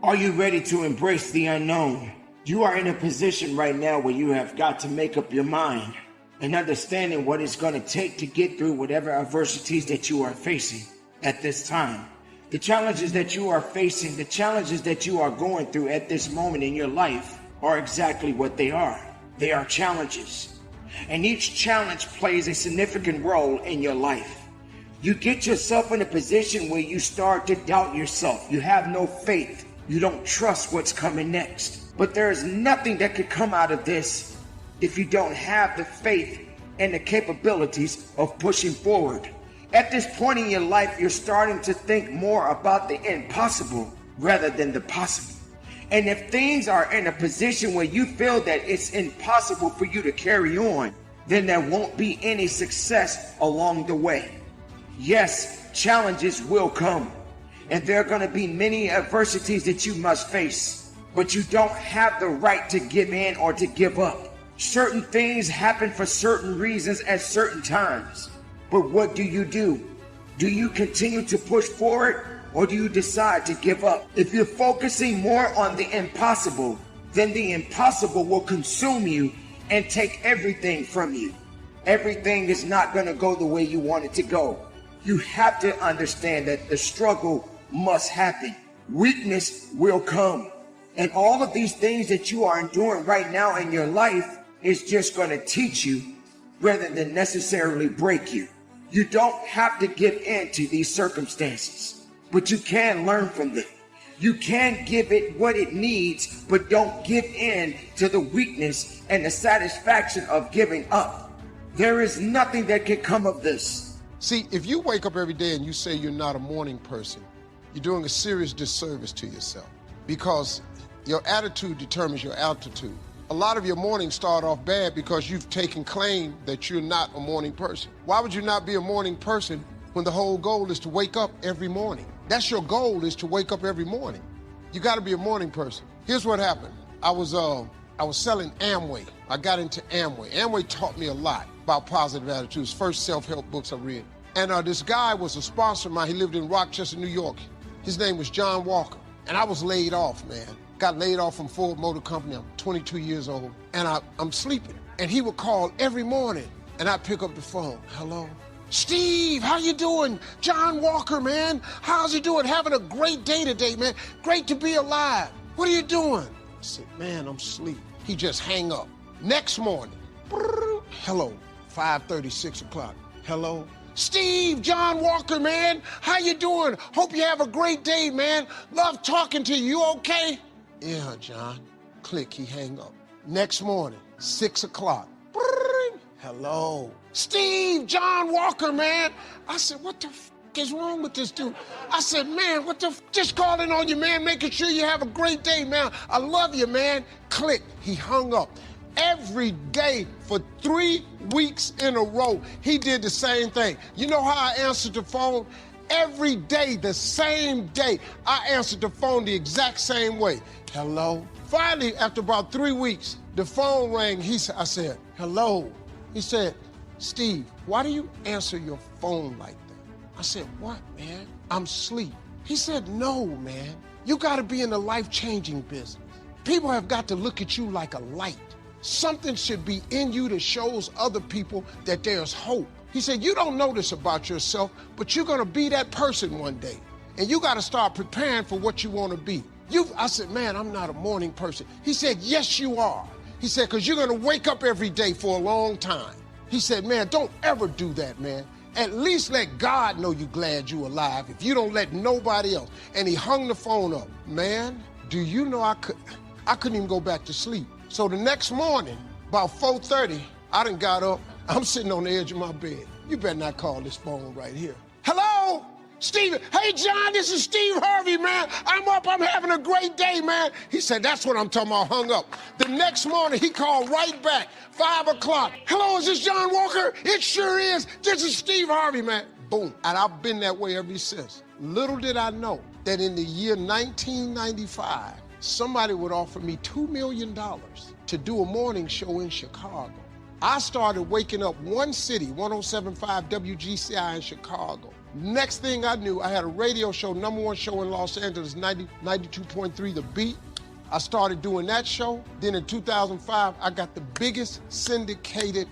Are you ready to embrace the unknown? You are in a position right now where you have got to make up your mind and understanding what it's going to take to get through whatever adversities that you are facing at this time. The challenges that you are facing, the challenges that you are going through at this moment in your life are exactly what they are. They are challenges. And each challenge plays a significant role in your life. You get yourself in a position where you start to doubt yourself. You have no faith. You don't trust what's coming next. But there is nothing that could come out of this if you don't have the faith and the capabilities of pushing forward. At this point in your life, you're starting to think more about the impossible rather than the possible. And if things are in a position where you feel that it's impossible for you to carry on, then there won't be any success along the way. Yes, challenges will come, and there are going to be many adversities that you must face, but you don't have the right to give in or to give up. Certain things happen for certain reasons at certain times, but what do? Do you continue to push forward, or do you decide to give up? If you're focusing more on the impossible, then the impossible will consume you and take everything from you. Everything is not going to go the way you want it to go. You have to understand that the struggle must happen. Weakness will come. And all of these things that you are enduring right now in your life is just going to teach you rather than necessarily break you. You don't have to give in to these circumstances, but you can learn from them. You can give it what it needs, but don't give in to the weakness and the satisfaction of giving up. There is nothing that can come of this. See, if you wake up every day and you say you're not a morning person, you're doing a serious disservice to yourself, because your attitude determines your altitude. A lot of your mornings start off bad because you've taken claim that you're not a morning person. Why would you not be a morning person when the whole goal is to wake up every morning? That's your goal, is to wake up every morning. You got to be a morning person. Here's what happened. I was selling Amway. I got into Amway. Amway taught me a lot about positive attitudes. First self-help books I read. And this guy was a sponsor of mine. He lived in Rochester, New York. His name was John Walker. And I was laid off, man. Got laid off from Ford Motor Company. I'm 22 years old. And I'm sleeping. And he would call every morning. And I'd pick up the phone. Hello? Steve, how you doing? John Walker, man. How's he doing? Having a great day today, man. Great to be alive. What are you doing? I said, man, I'm asleep. He just hang up. Next morning, hello, 5:30, 6 o'clock. Hello? Steve, John Walker, man. How you doing? Hope you have a great day, man. Love talking to you. You okay? Yeah, John. Click, he hang up. Next morning, 6 o'clock. Hello. Steve, John Walker, man. I said, what the is wrong with this dude? I said, man, what the just calling on you, man, making sure you have a great day, man. I love you, man. Click, he hung up. Every day for 3 weeks in a row, he did the same thing. You know how I answered the phone? Every day, the same day, I answered the phone the exact same way. Hello? Finally, after about 3 weeks, the phone rang. I said, hello? He said, Steve, why do you answer your phone like that? I said, what, man? I'm asleep. He said, no, man. You got to be in the life-changing business. People have got to look at you like a light. Something should be in you that shows other people that there's hope. He said, you don't know this about yourself, but you're going to be that person one day. And you got to start preparing for what you want to be. I said, man, I'm not a morning person. He said, yes, you are. He said, because you're going to wake up every day for a long time. He said, man, don't ever do that, man. At least let God know you're glad you're alive if you don't let nobody else. And he hung the phone up. Man, do you know I couldn't even go back to sleep. So the next morning, about 4:30, I done got up. I'm sitting on the edge of my bed. You better not call this phone right here. Hello? Steve, hey, John, this is Steve Harvey, man. I'm up, I'm having a great day, man. He said, that's what I'm talking about, hung up. The next morning, he called right back, 5 o'clock. Hello, is this John Walker? It sure is. This is Steve Harvey, man. Boom. And I've been that way ever since. Little did I know that in the year 1995, somebody would offer me $2 million to do a morning show in Chicago. I started waking up one city, 107.5 WGCI in Chicago, Next thing I knew, I had a radio show, #1 show in Los Angeles, 92.3 The Beat. I started doing that show. Then in 2005, I got the biggest syndicated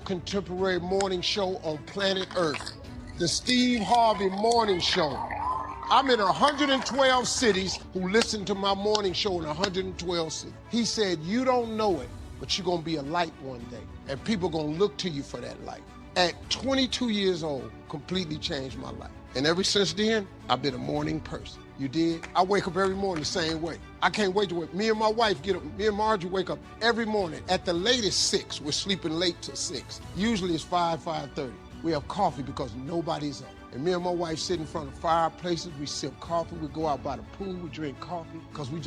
contemporary morning show on planet Earth, the Steve Harvey Morning Show. I'm in 112 cities who listen to my morning show in 112 cities. He said, you don't know it, but you're gonna be a light one day, and people gonna look to you for that light. At 22 years old, completely changed my life. And ever since then, I've been a morning person. You did? I wake up every morning the same way. I can't wait to wake. Me and my wife get up. Me and Margie wake up every morning at the latest 6. We're sleeping late till 6. Usually it's 5:30. We have coffee because nobody's up. And me and my wife sit in front of fireplaces. We sip coffee. We go out by the pool. We drink coffee because we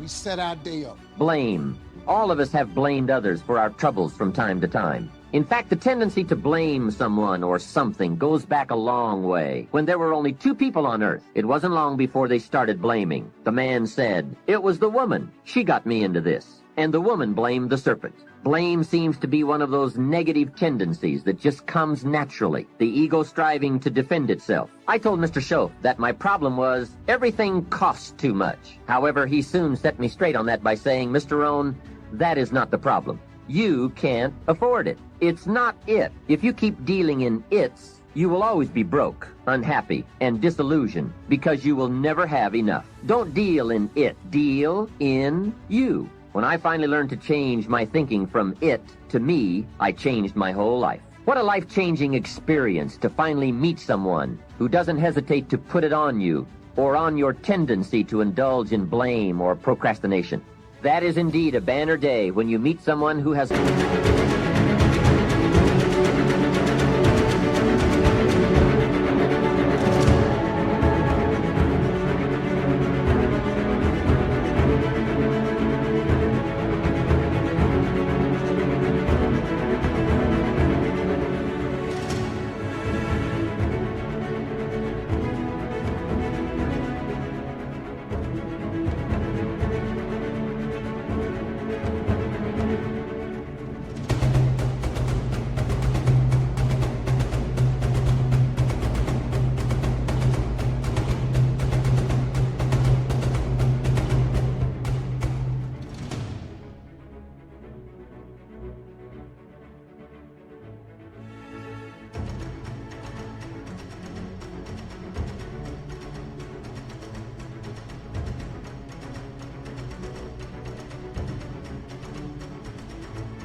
set our day up. Blame. All of us have blamed others for our troubles from time to time. In fact, the tendency to blame someone or something goes back a long way. When there were only 2 people on Earth, it wasn't long before they started blaming. The man said, "It was the woman. She got me into this." And the woman blamed the serpent. Blame seems to be one of those negative tendencies that just comes naturally, the ego striving to defend itself. I told Mr. Schoaf that my problem was everything costs too much. However, he soon set me straight on that by saying, "Mr. Rohn, that is not the problem. You can't afford it. It's not it. If you keep dealing in it's, you will always be broke, unhappy, and disillusioned because you will never have enough. Don't deal in it. Deal in you." When I finally learned to change my thinking from it to me, I changed my whole life. What a life-changing experience to finally meet someone who doesn't hesitate to put it on you or on your tendency to indulge in blame or procrastination. That is indeed a banner day when you meet someone who has...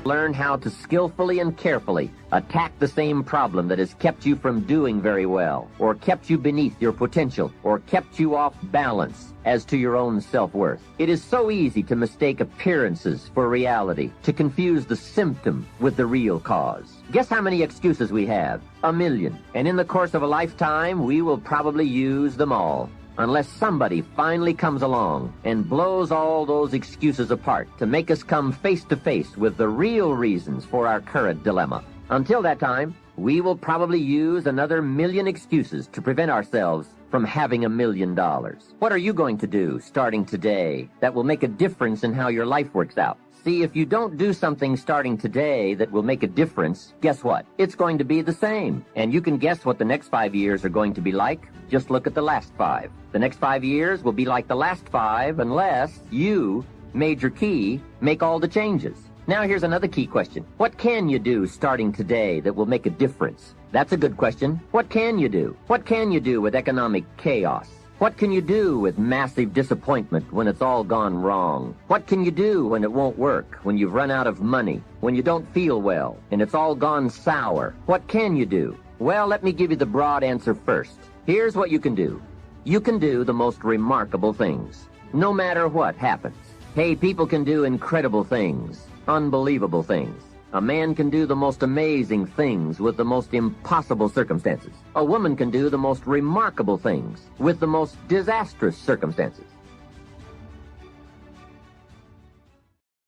Learn how to skillfully and carefully attack the same problem that has kept you from doing very well, or kept you beneath your potential, or kept you off balance as to your own self-worth. It is so easy to mistake appearances for reality, to confuse the symptom with the real cause. Guess how many excuses we have? 1 million. And in the course of a lifetime, we will probably use them all, unless somebody finally comes along and blows all those excuses apart to make us come face to face with the real reasons for our current dilemma. Until that time, we will probably use another 1 million excuses to prevent ourselves from having $1 million. What are you going to do starting today that will make a difference in how your life works out? See, if you don't do something starting today that will make a difference, guess what? It's going to be the same. And you can guess what the next 5 years are going to be like. Just look at the last 5. The next 5 years will be like the last 5 unless you, Major Key, make all the changes. Now here's another key question. What can you do starting today that will make a difference? That's a good question. What can you do? What can you do with economic chaos? What can you do with massive disappointment when it's all gone wrong? What can you do when it won't work, when you've run out of money, when you don't feel well, and it's all gone sour? What can you do? Well, let me give you the broad answer first. Here's what you can do. You can do the most remarkable things, no matter what happens. Hey, people can do incredible things, unbelievable things. A man can do the most amazing things with the most impossible circumstances. A woman can do the most remarkable things with the most disastrous circumstances.